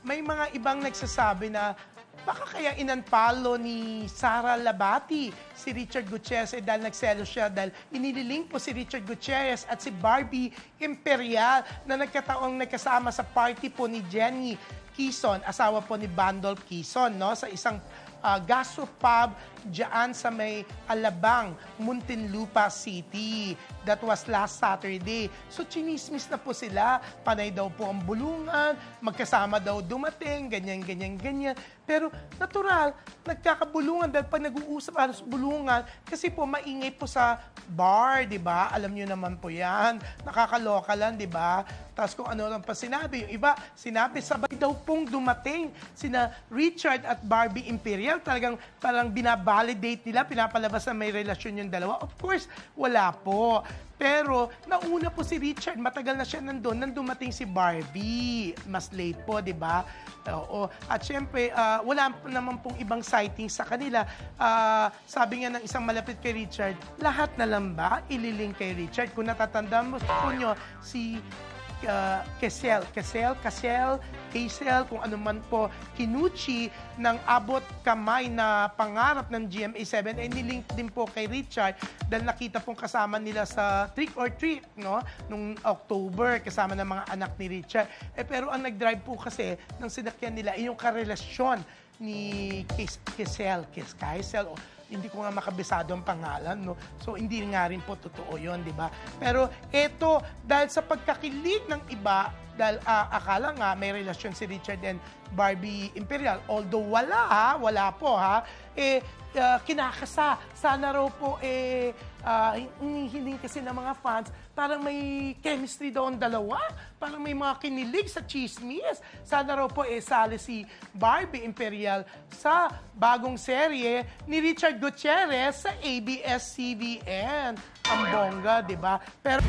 May mga ibang nagsasabi na baka kaya in-unfollow ni Sara Labati si Richard Gutierrez dahil nagselo siya dahil inililink po si Richard Gutierrez at si Barbie Imperial na nagkataong nagkasama sa party po ni Jenny Quezon, asawa po ni Bandol Quezon, no? Sa isang gastropub dyan sa may Alabang, Muntinlupa City. That was last Saturday. So, chinismis na po sila. Panay daw po ang bulungan, magkasama daw dumating, ganyan, ganyan, ganyan. Pero, natural, nagkakabulungan dahil pag nag-uusap halos bulungan, kasi po maingay po sa bar, di ba? Alam nyo naman po yan. Nakakaloka lang, di ba? Tapos kung ano lang pa sinabi. Yung iba, sinabi, sabay daw pong dumating sina Richard at Barbie Imperial. Talagang parang binabalidate nila, pinapalabas na may relasyon yung dalawa. Of course, wala po. Pero, nauna po si Richard, matagal na siya nandun, nang dumating si Barbie. Mas late po, di ba? Oo. At syempre, wala naman pong ibang sightings sa kanila. Sabi nga ng isang malapit kay Richard, lahat na lang ba ililink kay Richard? Kung natatandaan mo po nyo, si Kesel, kung ano man po, kinuchi ng abot kamay na pangarap ng GMA7 ay nilink din po kay Richard dahil nakita pong kasama nila sa Trick or Treat, no? Nung October, kasama ng mga anak ni Richard. Pero ang nag-drive po kasi ng sinakyan nila ay yung karelasyon ni Kesel, hindi ko nga makabisado ang pangalan, no? So, hindi nga rin po totoo yun, di ba? Pero, eto, dahil sa pagkakilig ng iba, dahil akala nga may relasyon si Richard and Barbie Imperial, although wala po, kinakasa. Sana raw po, hinihiling kasi ng mga fans, parang may chemistry daw ang dalawa. Parang may mga kinilig sa chismis. Sana raw po, sali si Barbie Imperial sa bagong serye ni Richard Gutierrez sa ABS-CBN. Ang bongga, di ba? Pero